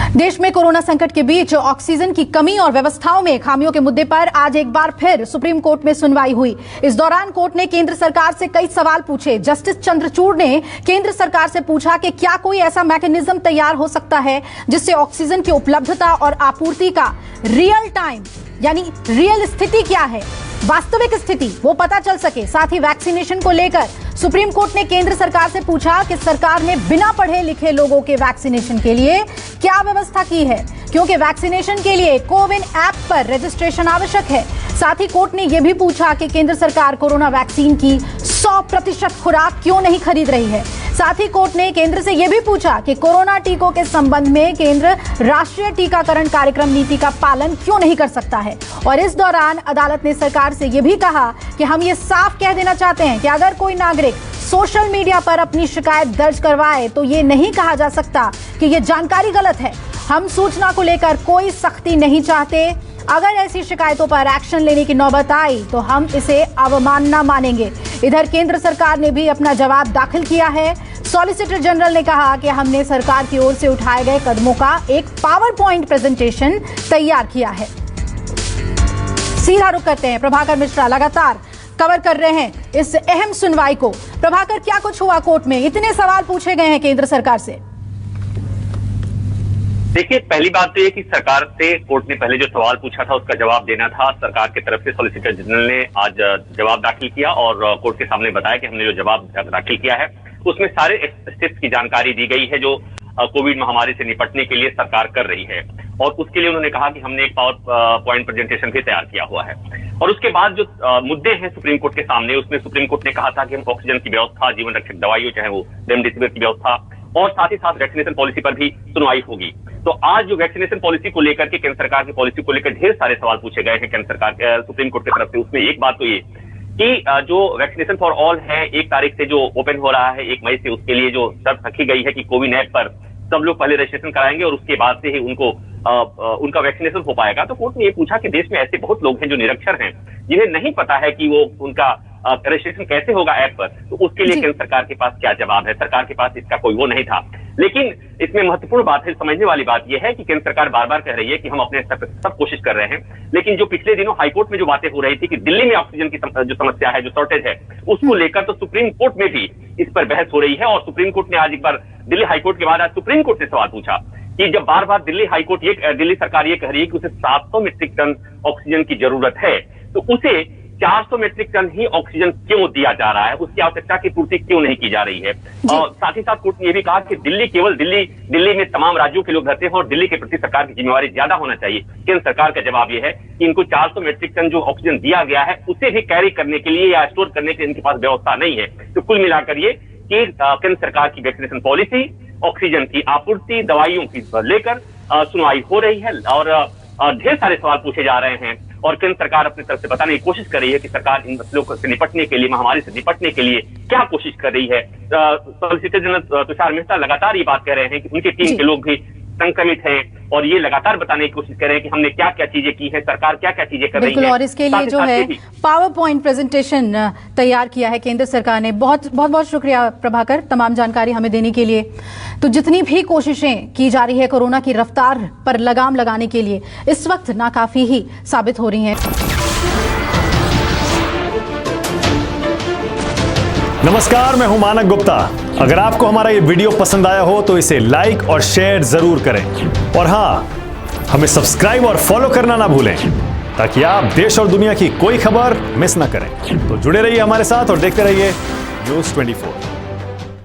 देश में कोरोना संकट के बीच ऑक्सीजन की कमी और व्यवस्थाओं में खामियों के मुद्दे पर आज एक बार फिर सुप्रीम कोर्ट में सुनवाई हुई। इस दौरान कोर्ट ने केंद्र सरकार से कई सवाल पूछे। जस्टिस चंद्रचूड़ ने केंद्र सरकार से पूछा कि क्या कोई ऐसा मैकेनिज्म तैयार हो सकता है जिससे ऑक्सीजन की उपलब्धता और आपूर्ति का रियल टाइम यानी रियल स्थिति क्या है, वास्तविक स्थिति वो पता चल सके। साथ ही वैक्सीनेशन को लेकर सुप्रीम कोर्ट ने केंद्र सरकार से पूछा कि सरकार ने बिना पढ़े लिखे लोगों के वैक्सीनेशन के लिए क्या व्यवस्था की है, क्योंकि वैक्सीनेशन के लिए कोविन ऐप पर रजिस्ट्रेशन आवश्यक है। साथ ही कोर्ट ने यह भी पूछा कि केंद्र सरकार कोरोना वैक्सीन की 100% खुराक क्यों नहीं खरीद रही है। साथ ही कोर्ट ने केंद्र से यह भी पूछा कि कोरोना टीकों के संबंध में केंद्र राष्ट्रीय टीकाकरण कार्यक्रम नीति का पालन क्यों नहीं कर सकता है। और इस दौरान अदालत ने सरकार से यह भी कहा कि हम ये साफ कह देना चाहते हैं कि अगर कोई नागरिक सोशल मीडिया पर अपनी शिकायत दर्ज करवाए तो ये नहीं कहा जा सकता कि ये जानकारी गलत है। हम सूचना को लेकर कोई सख्ती नहीं चाहते। अगर ऐसी शिकायतों पर एक्शन लेने की नौबत आई तो हम इसे अवमानना मानेंगे। इधर केंद्र सरकार ने भी अपना जवाब दाखिल किया है। सॉलिसिटर जनरल ने कहा कि हमने सरकार की ओर से उठाए गए कदमों का एक पावर पॉइंट प्रेजेंटेशन तैयार किया है। सीधा रुख करते हैं, प्रभाकर मिश्रा लगातार कवर कर रहे हैं इस अहम सुनवाई को। प्रभाकर, क्या कुछ हुआ कोर्ट में? इतने सवाल पूछे गए हैं केंद्र सरकार से। देखिए, पहली बात तो ये कि सरकार से कोर्ट ने पहले जो सवाल पूछा था उसका जवाब देना था। सरकार की तरफ से सॉलिसिटर जनरल ने आज जवाब दाखिल किया और कोर्ट के सामने बताया कि हमने जो जवाब दाखिल किया है उसमें सारे स्टेप्स की जानकारी दी गई है जो कोविड महामारी से निपटने के लिए सरकार कर रही है। और उसके लिए उन्होंने कहा कि हमने एक पावर पॉइंट प्रेजेंटेशन भी तैयार किया हुआ है। और उसके बाद जो मुद्दे हैं सुप्रीम कोर्ट के सामने, उसमें सुप्रीम कोर्ट ने कहा था कि हम ऑक्सीजन की व्यवस्था, जीवन रक्षक दवाइयों चाहे वो रेमडेसिविर की व्यवस्था और साथ ही साथ वैक्सीनेशन पॉलिसी पर भी सुनवाई होगी। तो आज जो वैक्सीनेशन पॉलिसी को लेकर के, केंद्र सरकार की पॉलिसी को लेकर ढेर सारे सवाल पूछे गए हैं केंद्र सरकार सुप्रीम कोर्ट की तरफ से। उसमें एक बात तो ये कि जो वैक्सीनेशन फॉर ऑल है 1 तारीख से जो ओपन हो रहा है 1 मई से, उसके लिए जो शर्त रखी गई है कि कोविन ऐप पर सब लोग पहले रजिस्ट्रेशन कराएंगे और उसके बाद से ही उनका वैक्सीनेशन हो पाएगा। तो कोर्ट ने ये पूछा कि देश में ऐसे बहुत लोग हैं जो निरक्षर हैं, जिन्हें नहीं पता है कि वो उनका रजिस्ट्रेशन कैसे होगा ऐप पर, तो उसके लिए केंद्र सरकार के पास क्या जवाब है। सरकार के पास इसका कोई वो नहीं था। लेकिन इसमें महत्वपूर्ण बात है, समझने वाली बात यह है कि केंद्र सरकार बार बार कह रही है कि हम अपने स्तर पर सब कोशिश कर रहे हैं। लेकिन जो पिछले दिनों हाईकोर्ट में जो बातें हो रही थी कि दिल्ली में ऑक्सीजन की जो समस्या है, जो शॉर्टेज है, उसको लेकर तो सुप्रीम कोर्ट में भी इस पर बहस हो रही है। और सुप्रीम कोर्ट ने आज एक बार दिल्ली हाईकोर्ट के बाद आज सुप्रीम कोर्ट से सवाल पूछा कि जब बार बार दिल्ली सरकार ये कह रही है कि उसे 700 मीट्रिक टन ऑक्सीजन की जरूरत है, तो उसे 400 मीट्रिक टन ही ऑक्सीजन क्यों दिया जा रहा है, उसकी आवश्यकता की पूर्ति क्यों नहीं की जा रही है। और साथ ही साथ कोर्ट ने यह भी कहा कि दिल्ली में तमाम राज्यों के लोग रहते हैं और दिल्ली के प्रति सरकार की जिम्मेवारी ज्यादा होना चाहिए। केंद्र सरकार का जवाब यह है कि इनको 400 मीट्रिक टन जो ऑक्सीजन दिया गया है उसे भी कैरी करने के लिए या स्टोर करने के लिए इनके पास व्यवस्था नहीं है। तो कुल मिलाकर ये कि केंद्र सरकार की वैक्सीनेशन पॉलिसी, ऑक्सीजन की आपूर्ति, दवाइयों की लेकर सुनवाई हो रही है और ढेर सारे सवाल पूछे जा रहे हैं। और केंद्र सरकार अपनी तरफ से बताने की कोशिश कर रही है कि सरकार इन मसलों से निपटने के लिए, महामारी से निपटने के लिए क्या कोशिश कर रही है। सॉलिसिटर जनरल तुषार मेहता लगातार ये बात कह रहे हैं कि उनकी टीम के लोग भी संक्रमित हैं और ये लगातार बताने की कोशिश कर रहे हैं कि हमने क्या क्या चीजें की है, सरकार क्या क्या चीजें कर रही है। और इसके लिए जो है पावर पॉइंट प्रेजेंटेशन तैयार किया है केंद्र सरकार ने। बहुत शुक्रिया प्रभाकर तमाम जानकारी हमें देने के लिए। तो जितनी भी कोशिशें की जा रही है कोरोना की रफ्तार पर लगाम लगाने के लिए, इस वक्त नाकाफी ही साबित हो रही है। नमस्कार, मैं हूं मानक गुप्ता। अगर आपको हमारा ये वीडियो पसंद आया हो तो इसे लाइक और शेयर जरूर करें और हां, हमें सब्सक्राइब और फॉलो करना ना भूलें ताकि आप देश और दुनिया की कोई खबर मिस ना करें। तो जुड़े रहिए हमारे साथ और देखते रहिए न्यूज़ 24।